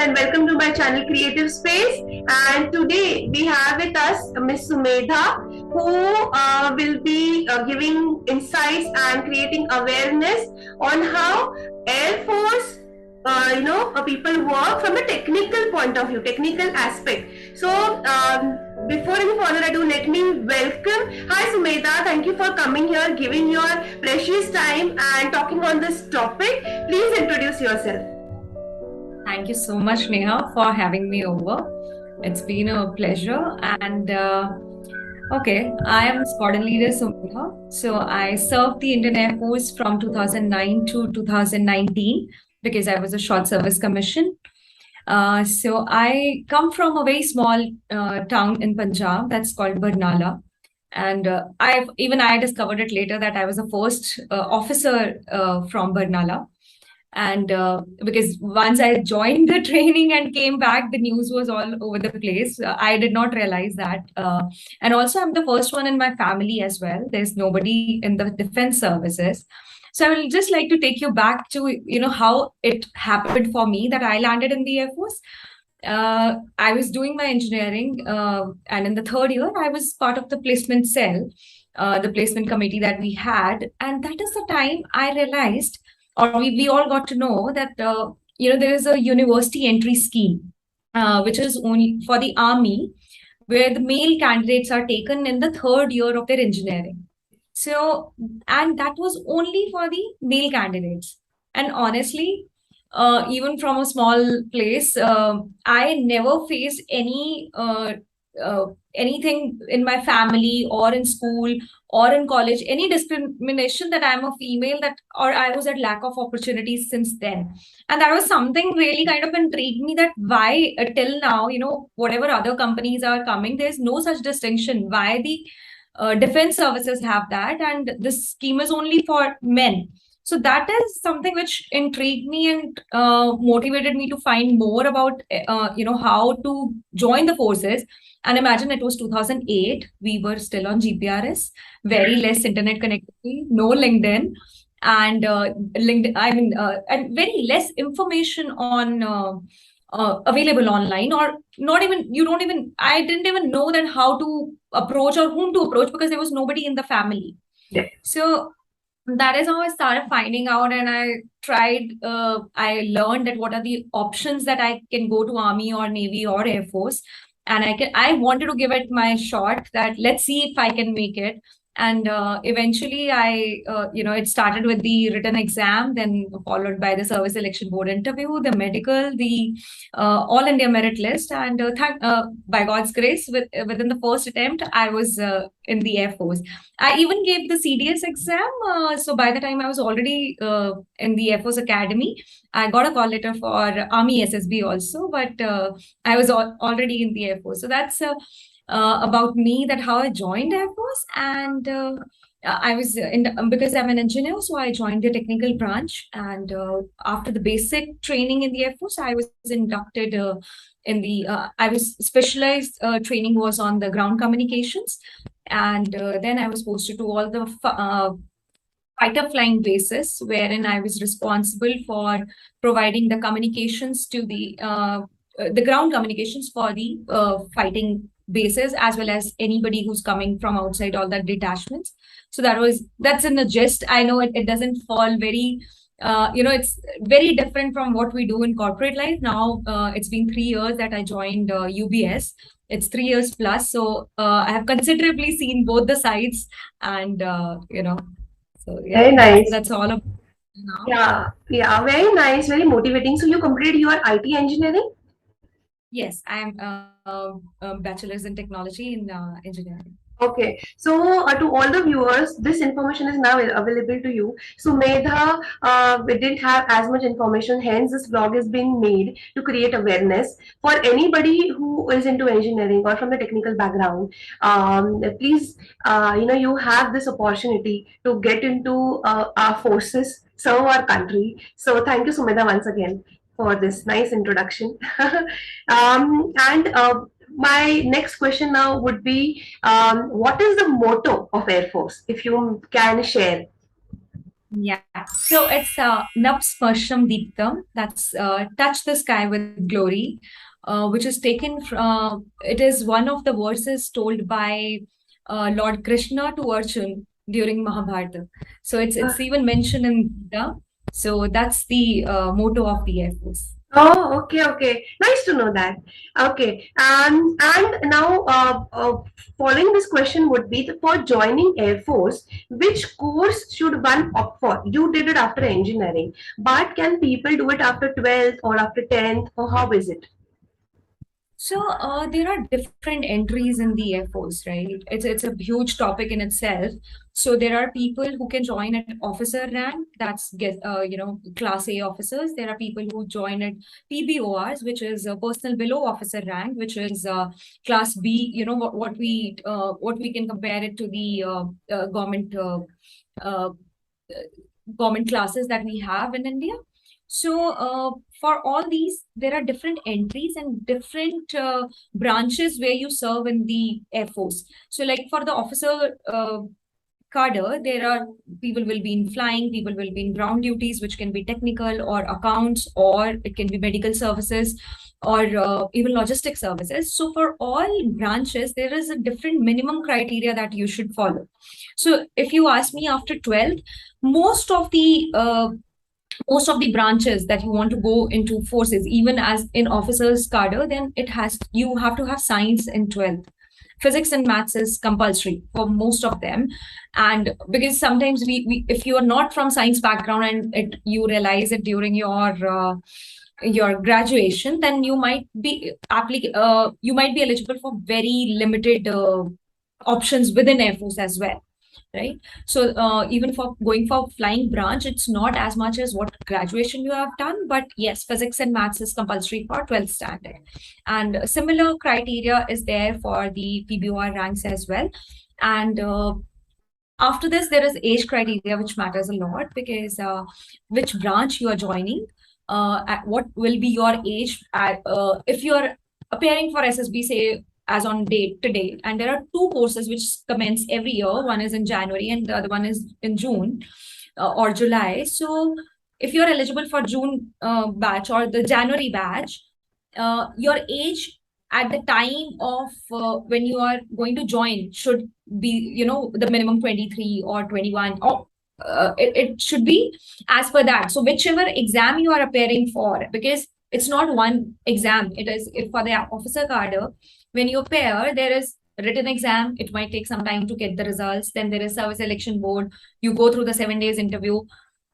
and welcome to my channel Creative Space. And today we have with us Miss Sumedha, who will be giving insights and creating awareness on how Air Force, people work from a technical point of view, technical aspect. So, before any further ado, let me welcome. Hi, Sumedha. Thank you for coming here, giving your precious time and talking on this topic. Please introduce yourself. Thank you so much, Neha, for having me over. It's been a pleasure. And I am Squadron Leader Sumedha. So I served the Indian Air Force from 2009 to 2019 because I was a short service commission. So I come from a very small town in Punjab that's called Barnala. And I discovered it later that I was the first officer from Barnala. And because once I joined the training and came back, the news was all over the place. I did not realize that. And also, I'm the first one in my family as well. There's nobody in the defense services. So I will just like to take you back to, how it happened for me that I landed in the Air Force. I was doing my engineering, and in the third year, I was part of the placement cell, the placement committee that we had. And that is the time I realized, or we all got to know that there is a university entry scheme, which is only for the army, where the male candidates are taken in the third year of their engineering. So, and that was only for the male candidates. And honestly, even from a small place, I never faced anything in my family or in school or in college, any discrimination that I'm a female, that or I was at lack of opportunities since then. And that was something really kind of intrigued me, that why till now, whatever other companies are coming, there's no such distinction. Why the defense services have that, and this scheme is only for men. So that is something which intrigued me and motivated me to find more about, how to join the forces. And imagine, it was 2008. We were still on GPRS, very less internet connectivity, no LinkedIn, and and very less information on available online, or not even. I didn't even know that how to approach or whom to approach, because there was nobody in the family. Yeah. So that is how I started finding out, and I learned that what are the options that I can go to Army or Navy or Air Force. And I wanted to give it my shot, that let's see if I can make it. And eventually it started with the written exam, then followed by the service selection board interview, the medical, the all India merit list. And by God's grace, within the first attempt, I was in the Air Force. I even gave the CDS exam. So by the time I was already in the Air Force Academy, I got a call letter for Army SSB also, but I was already in the Air Force. So that's about me, that how I joined Air Force. And I was because I'm an engineer, so I joined the technical branch. And after the basic training in the Air Force, I was inducted in the I was specialized training was on the ground communications. And then I was posted to all the fighter flying bases, wherein I was responsible for providing the communications to the ground communications for the fighting bases, as well as anybody who's coming from outside, all that detachments. So that's in the gist. I know it doesn't fall very, it's very different from what we do in corporate life. Now, it's been 3 years that I joined UBS. It's 3 years plus. So I have considerably seen both the sides, and, so yeah, very nice. That's all of now. Yeah, very nice, very motivating. So you completed your IT engineering? Yes, I'm a bachelor's in technology in engineering. Okay, so to all the viewers, this information is now available to you. So Medha, we didn't have as much information, hence this blog is being made to create awareness for anybody who is into engineering or from the technical background. Please, you have this opportunity to get into our forces, serve our country. So thank you, Sumedha, once again for this nice introduction. And my next question now would be, what is the motto of Air Force, if you can share? Yeah. So it's Napsparsham Deeptam. That's touch the sky with glory, which is taken from. It is one of the verses told by Lord Krishna to Arjun during Mahabharata. So it's even mentioned in Gita. So that's the motto of the Air Force. Oh, okay, okay. Nice to know that. Okay, and now following this question would be for joining Air Force, which course should one opt for? You did it after engineering, but can people do it after 12th or after 10th, or how is it? So there are different entries in the Air Force, right? It's a huge topic in itself. So there are people who can join at officer rank, that's get class A officers. There are people who join at PBORs, which is personal below officer rank, which is class B. You know what we can compare it to the uh, government classes that we have in India. So for all these, there are different entries and different branches where you serve in the Air Force. So like for the officer cadre, there are people will be in flying, people will be in ground duties, which can be technical or accounts, or it can be medical services or even logistic services. So for all branches, there is a different minimum criteria that you should follow. So if you ask me after 12th, most of the most of the branches that you want to go into forces, even as in officers cadre, then you have to have science in 12th. Physics and maths is compulsory for most of them. And because sometimes we if you are not from science background and you realize it during your graduation, then you might be eligible for very limited options within Air Force as well, right? So even for going for flying branch, it's not as much as what graduation you have done, but yes, physics and maths is compulsory for 12th standard. And similar criteria is there for the PBOR ranks as well. And after this, there is age criteria, which matters a lot, because which branch you are joining, at what will be your age if you are appearing for SSB, say as on date today, and there are two courses which commence every year. One is in January and the other one is in June or July. So if you're eligible for June batch or the January batch, your age at the time of when you are going to join should be, the minimum 23 or 21, or it should be as per that. So whichever exam you are appearing for, because it's not one exam, it is if for the officer cadre, when you appear, there is written exam. It might take some time to get the results. Then there is service selection board. You go through the 7 days interview.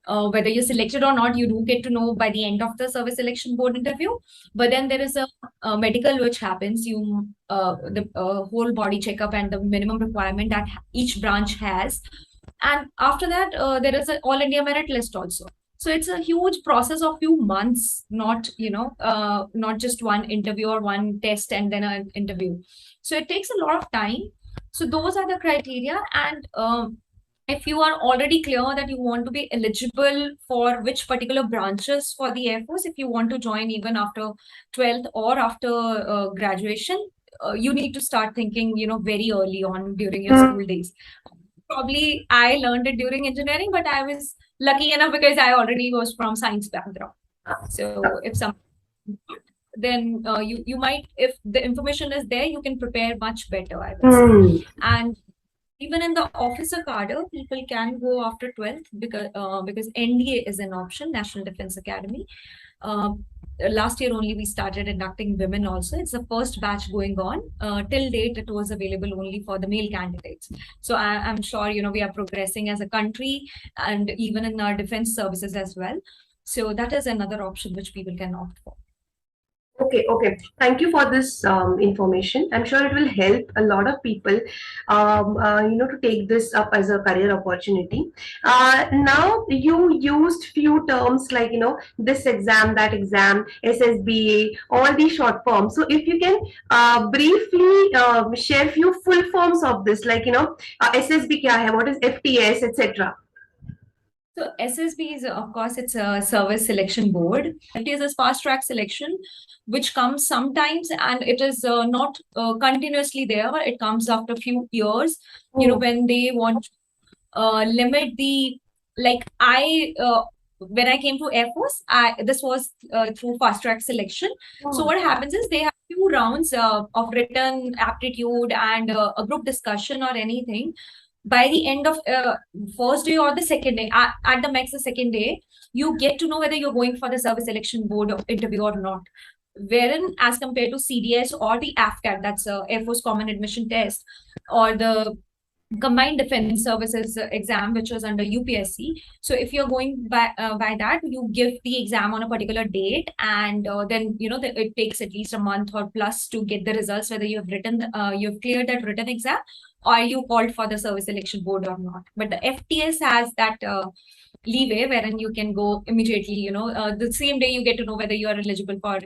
Whether you're selected or not, you do get to know by the end of the service selection board interview. But then there is a medical which happens. The whole body checkup and the minimum requirement that each branch has. And after that, there is an all India merit list also. So it's a huge process of few months, not just one interview or one test and then an interview. So it takes a lot of time. So those are the criteria. And if you are already clear that you want to be eligible for which particular branches for the Air Force, if you want to join even after 12th or after graduation, you need to start thinking, very early on during your school days. Probably I learned it during engineering, but I was lucky enough because I already was from science background. So if some, then you might, if the information is there, you can prepare much better, I would say. And even in the officer cadre, people can go after 12th because NDA is an option, National Defense Academy. Last year only we started inducting women also. It's the first batch going on. Till date, it was available only for the male candidates. So I'm sure, we are progressing as a country and even in our defense services as well. So that is another option which people can opt for. Okay, okay. Thank you for this information. I'm sure it will help a lot of people, to take this up as a career opportunity. Now, you used few terms like, this exam, that exam, SSBA, all these short forms. So if you can briefly share few full forms of this, like, SSB kya hai, what is FTS, etc. So SSB is, of course, it's a service selection board. It is a fast track selection, which comes sometimes, and it is not continuously there. It comes after a few years, when they want to limit the like when I came to Air Force, this was through fast track selection. So Oh. what happens is they have few rounds of written aptitude and a group discussion or anything. By the end of first day or the second day, at the max the second day, you get to know whether you're going for the service selection board interview or not. Wherein, as compared to CDS or the AFCAT, that's Air Force Common Admission Test, or the combined defense services exam, which was under UPSC. So if you're going by that, you give the exam on a particular date, and then it takes at least a month or plus to get the results, whether you've cleared that written exam, or you called for the service selection board or not. But the FTS has that leeway wherein you can go immediately. The same day you get to know whether you are eligible for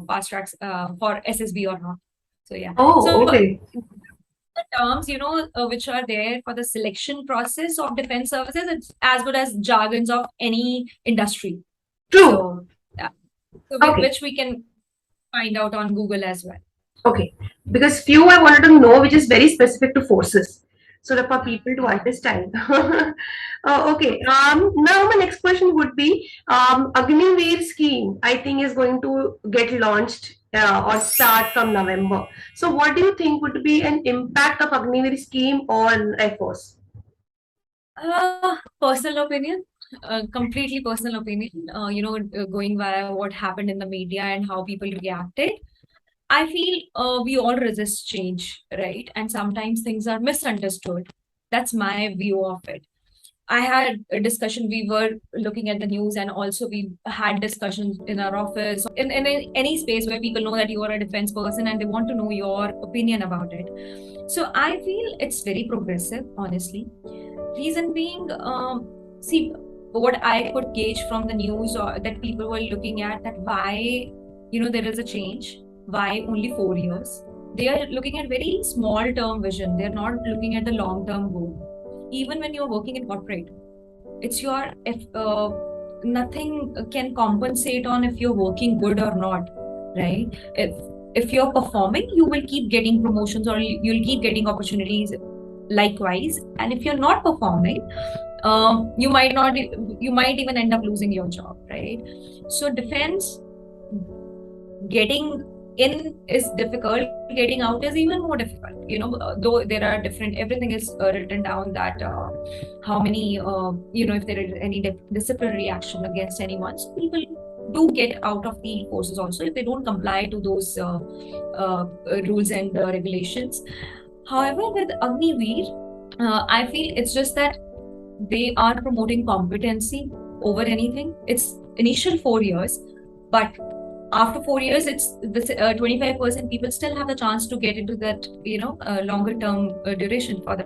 fast tracks for SSB or not. So yeah. Oh, So okay. the terms, which are there for the selection process of defense services, it's as good as jargons of any industry. True. So, yeah. So Okay. which we can find out on Google as well. Okay. Because few I wanted to know, which is very specific to forces. So that for people to understand. Okay. Now my next question would be Agniveer scheme. I think is going to get launched or start from November. So what do you think would be an impact of Agniveer scheme on Air Force? Personal opinion, completely personal opinion. Going by what happened in the media and how people reacted, I feel we all resist change, right? And sometimes things are misunderstood. That's my view of it. I had a discussion. We were looking at the news, and also we had discussions in our office, in any space where people know that you are a defense person and they want to know your opinion about it. So I feel it's very progressive, honestly. Reason being, see, what I could gauge from the news, or that people were looking at, that why, there is a change, why only 4 years? They are looking at very small term vision. They're not looking at the long term goal. Even when you're working in corporate, it's if nothing can compensate on if you're working good or not, right? If you're performing, you will keep getting promotions, or you'll keep getting opportunities likewise. And if you're not performing, you might even end up losing your job, right? So defense, getting in is difficult, getting out is even more difficult. Though there are different, everything is written down, that how many, if there is any disciplinary action against anyone, so people do get out of the forces also if they don't comply to those rules and regulations. However, with Agniveer, I feel it's just that they are promoting competency over anything. It's initial 4 years, but after 4 years, it's the 25% people still have the chance to get into that, longer term duration for the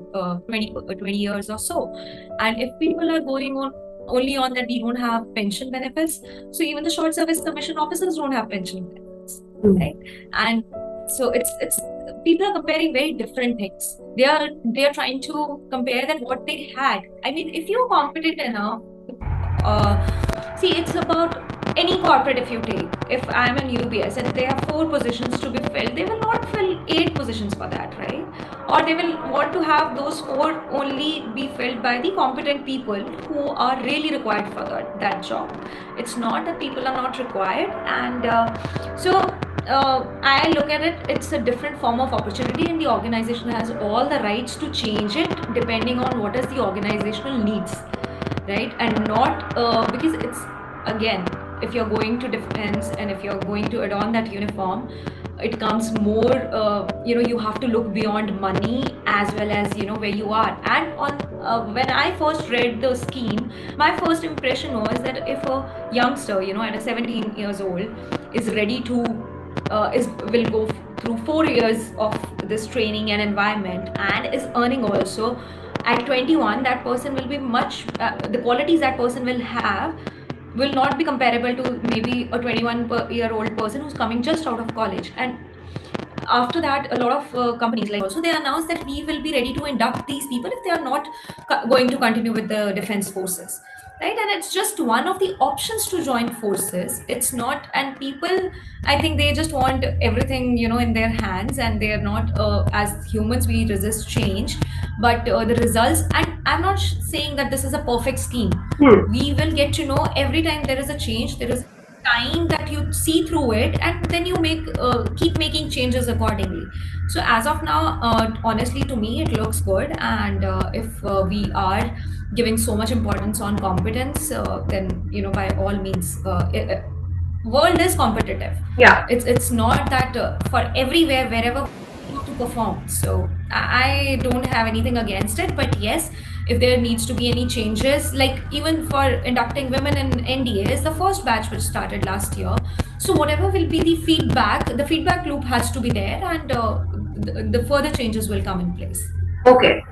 20 years or so. And if people are going on only on that, we don't have pension benefits. So even the short service commission officers don't have pension benefits, right? And so it's people are comparing very different things. They are trying to compare that what they had. I mean, if you're competent enough, see, it's about any corporate. If you take, if I'm in UPS and they have 4 positions to be filled, they will not fill 8 positions for that, right? Or they will want to have those 4 only be filled by the competent people who are really required for that job. It's not that people are not required. And I look at it, it's a different form of opportunity, and the organization has all the rights to change it depending on what is the organizational needs, right? And not because it's, again, if you're going to defense and if you're going to adorn that uniform, it comes more, you have to look beyond money as well as, where you are. And when I first read the scheme, my first impression was that if a youngster, at a 17 years old, is ready to will go through 4 years of this training and environment and is earning also, at 21, that person will be much, the qualities that person will have will not be comparable to maybe a 21-year-old person who's coming just out of college. And after that, a lot of companies, like, also they announced that we will be ready to induct these people if they are not going to continue with the defense forces. right? And it's just one of the options to join forces. It's not, and people, I think they just want everything, in their hands, and they are not, as humans, we resist change, but the results, and I'm not saying that this is a perfect scheme. Hmm. We will get to know every time there is a change, there is time that you see through it, and then you keep making changes accordingly. So as of now, honestly, to me, it looks good. And if we are giving so much importance on competence, then by all means, world is competitive. Yeah. It's not that for everywhere, wherever we have to perform. So I don't have anything against it, but yes, if there needs to be any changes, like even for inducting women in NDA is the first batch which started last year. So whatever will be the feedback loop has to be there, and the further changes will come in place. Okay.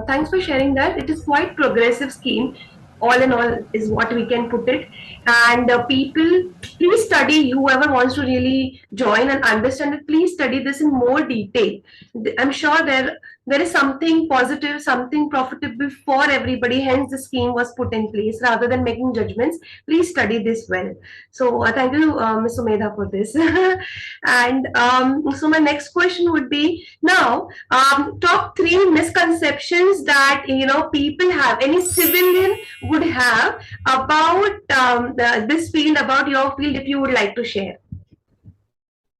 Thanks for sharing that. It is quite progressive scheme. All in all, is what we can put it. And people, please study. Whoever wants to really join and understand it, please study this in more detail. I'm sure there is something positive, something profitable for everybody. Hence, the scheme was put in place. Rather than making judgments, please study this well. So, thank you, Ms. Sumedha, for this. And so, my next question would be now, top three misconceptions that people have, any civilian would have about this field, about your field, if you would like to share.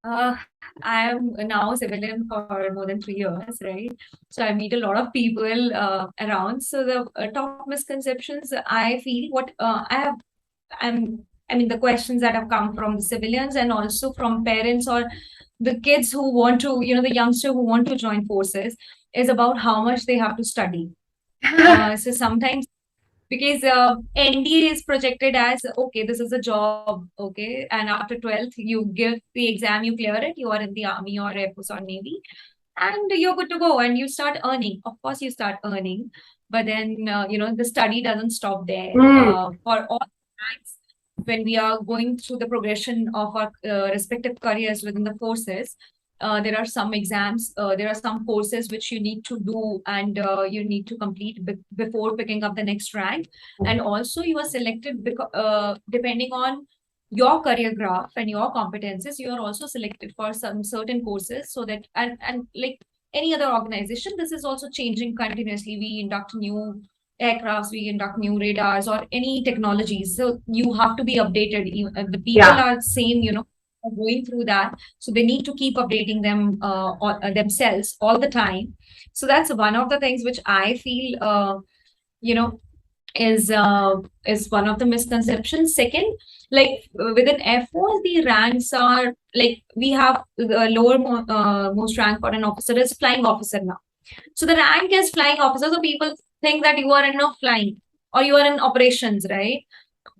I am now civilian for more than 3 years, right? So I meet a lot of people around. So the top misconceptions I feel, what I mean, the questions that have come from the civilians and also from parents or the kids who want to, the youngster who want to join forces, is about how much they have to study. So sometimes, because NDA is projected as, okay, this is a job, okay, and after 12th you give the exam, you clear it, you are in the army or air force or navy, and you're good to go, and you start earning. Of course you start earning, but then the study doesn't stop there. Mm. For all ranks, when we are going through the progression of our respective careers within the forces, there are some exams, there are some courses which you need to do, and you need to complete before picking up the next rank. And also you are selected depending on your career graph and your competences. You are also selected for some certain courses, so that, and like any other organization, this is also changing continuously. We induct new aircrafts, we induct new radars or any technologies, so you have to be updated. The people Yeah. are same, are going through that, so they need to keep updating themselves all the time. So that's one of the things which I feel, you know is one of the misconceptions. Second, like within Air Force, the ranks are like, we have the most rank for an officer is flying officer now. So the rank is flying officer. So people think that you are in a flying or you are in operations, right?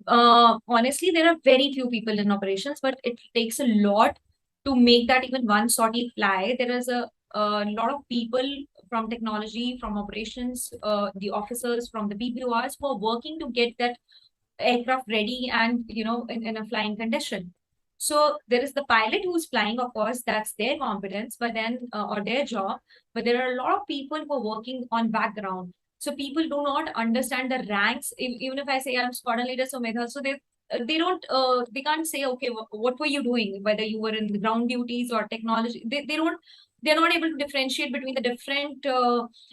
Honestly, there are very few people in operations, but it takes a lot to make that even one sortie fly. There is a lot of people from technology, from operations, the officers, from the PPORs who are working to get that aircraft ready and in a flying condition. So there is the pilot who's flying, of course, that's their competence, but then or their job. But there are a lot of people who are working on background. So people do not understand the ranks. Even if I say I'm squadron leader Sumedha, so they don't they can't say, okay, what were you doing, whether you were in the ground duties or technology. They're not able to differentiate between the different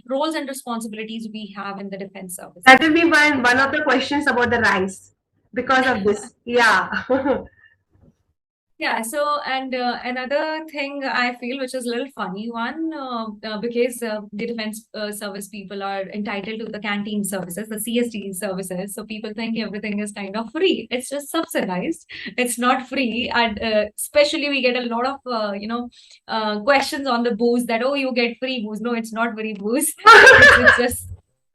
roles and responsibilities we have in the defense service. That will be one of the questions about the ranks because of this. Yeah. Yeah, so and another thing I feel, which is a little funny one, because the defense service people are entitled to the canteen services, the CST services. So people think everything is kind of free. It's just subsidized. It's not free, and especially we get a lot of questions on the booze that, oh, you get free booze. No, it's not free booze.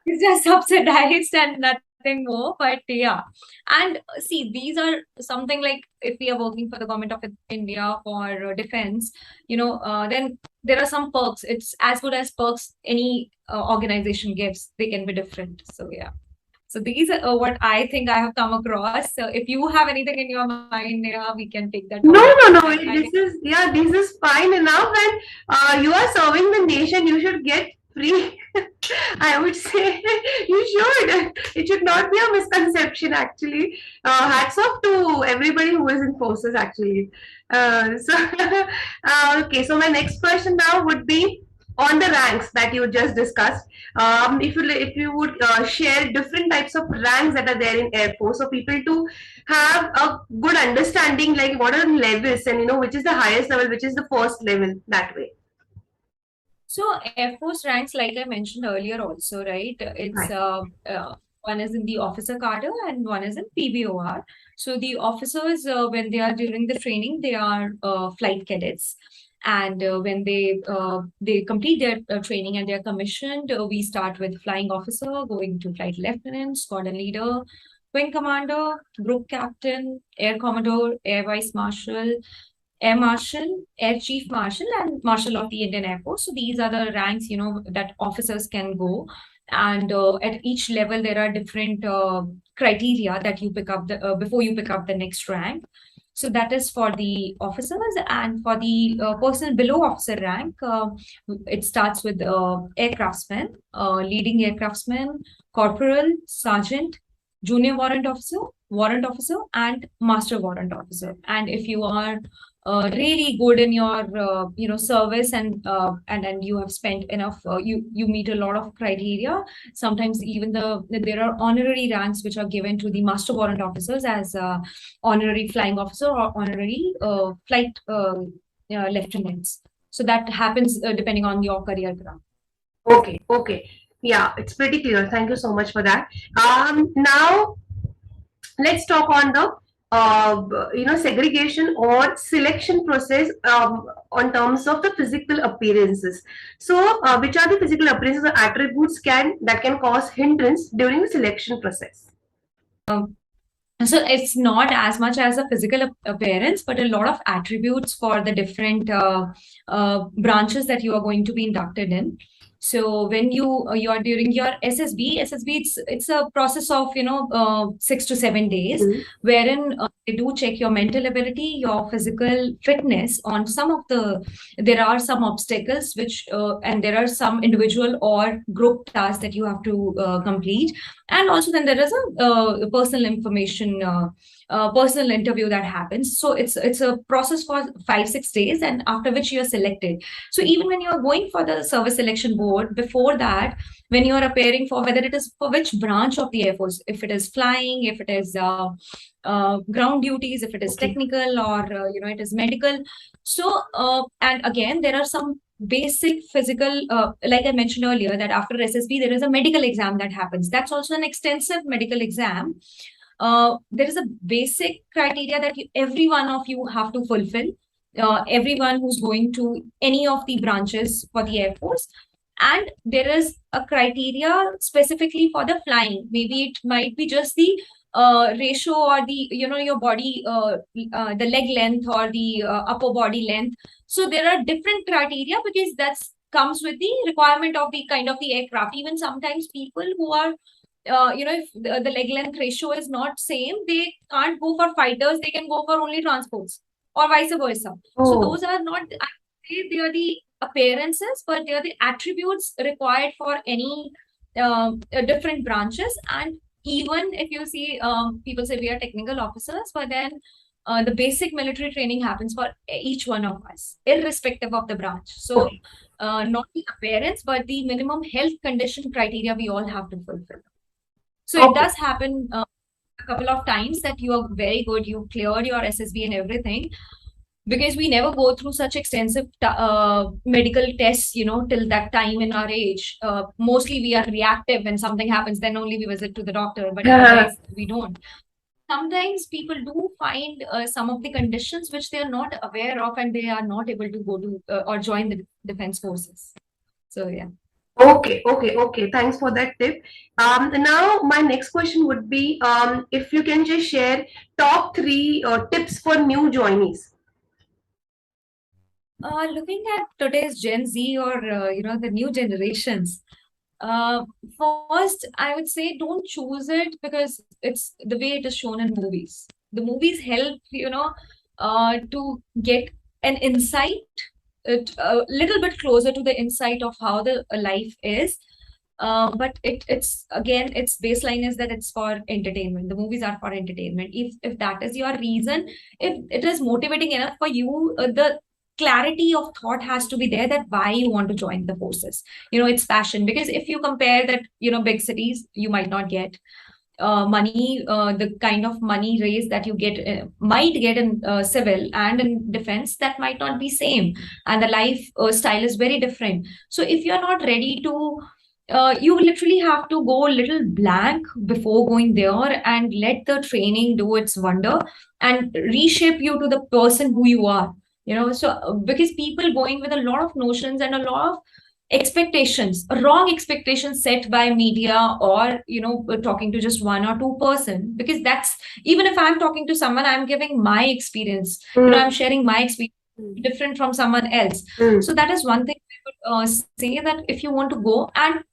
It's just subsidized and nothing more. But yeah, and see, these are something like, if we are working for the government of India for defense, then there are some perks. It's as good as perks any organization gives. They can be different. So yeah. So these are what I think I have come across. So if you have anything in your mind, yeah, we can take that No, forward. no, no. I think This is fine enough. And you are serving the nation. You should get free. I would say you should. It should not be a misconception, actually. Hats off to everybody who is in forces, actually. Okay, so my next question now would be on the ranks that you just discussed. If you would share different types of ranks that are there in Air Force, so people to have a good understanding, like what are the levels, and which is the highest level, which is the first level, that way. So Air Force ranks, like I mentioned earlier also, right? It's Right. one is in the officer cadre and one is in PBOR. So the officers, when they are during the training, they are flight cadets. And when they complete their training and they are commissioned, we start with flying officer, going to flight lieutenant, squadron leader, wing commander, group captain, air commodore, air vice marshal, Air Marshal, Air Chief Marshal, and Marshal of the Indian Air Force. So these are the ranks, that officers can go. And at each level, there are different criteria that you pick up before you pick up the next rank. So that is for the officers, and for the person below officer rank, it starts with aircraftsman, leading aircraftsman, corporal, sergeant, junior warrant officer, and master warrant officer. And if you are really good in your service, and you have spent enough, you meet a lot of criteria. Sometimes even there are honorary ranks which are given to the master warrant officers as honorary flying officer or honorary flight lieutenants. So that happens depending on your career graph. Okay, okay. Yeah, it's pretty clear. Thank you so much for that. Now let's talk on the segregation or selection process on terms of the physical appearances. So, which are the physical appearances or attributes that can cause hindrance during the selection process? So it's not as much as a physical appearance, but a lot of attributes for the different branches that you are going to be inducted in. So when you are during your SSB, it's a process of 6 to 7 days, wherein they do check your mental ability, your physical fitness on there are some obstacles and there are some individual or group tasks that you have to complete. And also then there is a personal information, personal interview that happens. So it's a process for 5-6 days, and after which you are selected. So even when you are going for the service selection board, before that, when you are appearing for whether it is for which branch of the Air Force, if it is flying, if it is ground duties, if it is technical, or it is medical. So and again, there are some basic physical, like I mentioned earlier, that after SSB there is a medical exam that happens. That's also an extensive medical exam. There is a basic criteria that every one of you have to fulfill. Everyone who's going to any of the branches for the Air Force. And there is a criteria specifically for the flying. Maybe it might be just the ratio or the your body, the leg length or the upper body length. So there are different criteria because that's comes with the requirement of the kind of the aircraft. Even sometimes people who are if the leg length ratio is not same, they can't go for fighters, they can go for only transports or vice versa. So those are not, I say they are the appearances, but they are the attributes required for any different branches. And even if you see, people say we are technical officers, but then the basic military training happens for each one of us, irrespective of the branch. So not the appearance, but the minimum health condition criteria we all have to fulfill. So it does happen a couple of times that you are very good, you cleared your SSB and everything, because we never go through such extensive medical tests, till that time in our age. Mostly we are reactive. When something happens, then only we visit to the doctor, but otherwise we don't. Sometimes people do find some of the conditions which they are not aware of, and they are not able to go to or join the defense forces. So yeah. Okay. Thanks for that tip. Now, my next question would be if you can just share top 3 tips for new joinees. Looking at today's Gen Z or the new generations, first I would say don't choose it because it's the way it is shown in movies. The movies help to get an insight, a little bit closer to the insight of how the life is. But it's again, its baseline is that it's for entertainment. The movies are for entertainment. If that is your reason, if it is motivating enough for you, the clarity of thought has to be there that why you want to join the forces. It's passion. Because if you compare that, big cities, you might not get money, the kind of money raise that you might get in civil and in defense, that might not be same, and the life style is very different. So if you're not ready to, you literally have to go a little blank before going there and let the training do its wonder and reshape you to the person who you are. So because people going with a lot of notions and a lot of expectations, wrong expectations set by media, or talking to just one or two person, because that's, even if I'm talking to someone, I'm giving my experience, I'm sharing my experience different from someone else. So that is one thing I would say, that if you want to go. And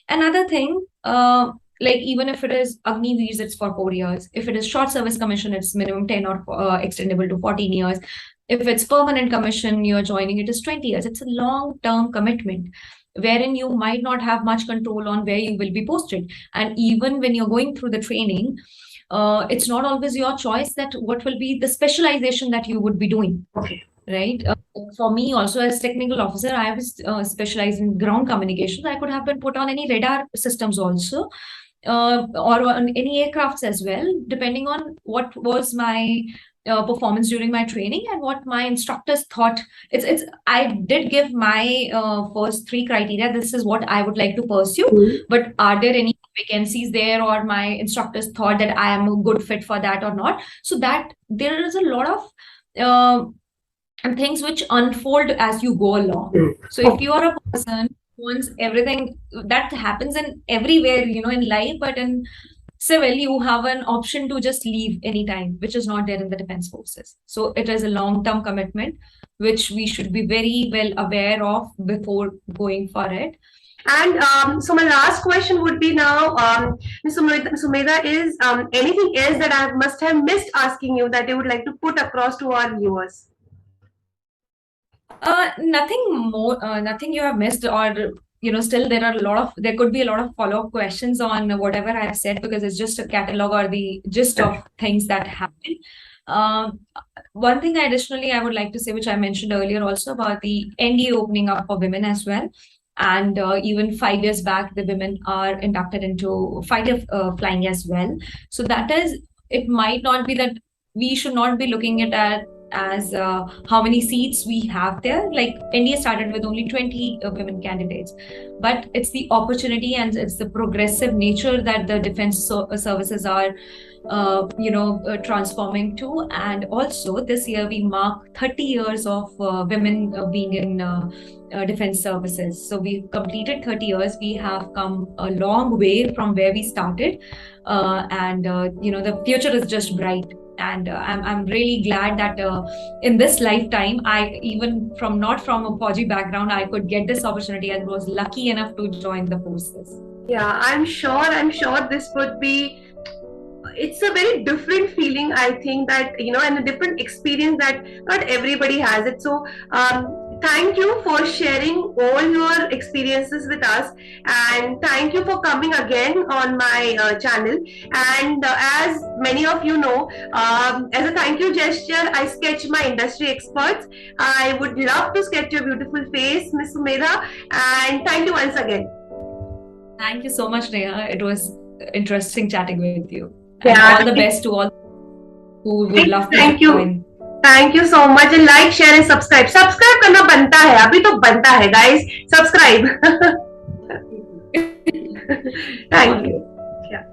another thing, like even if it is Agniveers, it's for 4 years. If it is short service commission, it's minimum 10 or extendable to 14 years. If it's permanent commission, you're joining, it is 20 years. It's a long-term commitment wherein you might not have much control on where you will be posted. And even when you're going through the training, it's not always your choice that what will be the specialization that you would be doing. Okay. Right. For me, also as technical officer, I was specialized in ground communications. I could have been put on any radar systems also, or on any aircrafts as well, depending on what was my performance during my training and what my instructors thought. I did give my first 3 criteria. This is what I would like to pursue, but are there any vacancies there, or my instructors thought that I am a good fit for that or not? So that there is a lot of and things which unfold as you go along. So if you are a person who wants everything, that happens in everywhere, in life, but in civil, you have an option to just leave anytime, which is not there in the defense forces. So it is a long-term commitment, which we should be very well aware of before going for it. And so my last question would be now, Ms. Sumedha, is anything else that I must have missed asking you that you would like to put across to our viewers? Nothing more, nothing you have missed, or still there could be a lot of follow-up questions on whatever I've said, because it's just a catalog or the gist of things that happen. One thing additionally I would like to say, which I mentioned earlier also, about the NDA opening up for women as well. And even 5 years back, the women are inducted into fighter flying as well. So that is, it might not be that we should not be looking at as how many seats we have there. Like India started with only 20 women candidates, but it's the opportunity and it's the progressive nature that the defense services are transforming to. And also this year we mark 30 years of women being in defense services. So we've completed 30 years. We have come a long way from where we started, and the future is just bright. And I'm really glad that in this lifetime, I, even not from a Fauji background, I could get this opportunity and was lucky enough to join the forces. Yeah, I'm sure this would be, it's a very different feeling, I think, that, and a different experience that not everybody has it. So thank you for sharing all your experiences with us, and thank you for coming again on my channel. And as many of you know, as a thank you gesture, I sketch my industry experts. I would love to sketch your beautiful face, Ms. Sumedha, and thank you once again. Thank you so much, Neha. It was interesting chatting with you. And all the best to all who would love to join. Thank you so much, and like, share and subscribe. Subscribe करना बनता है, अभी तो बनता है, guys. Subscribe. Thank you. Yeah.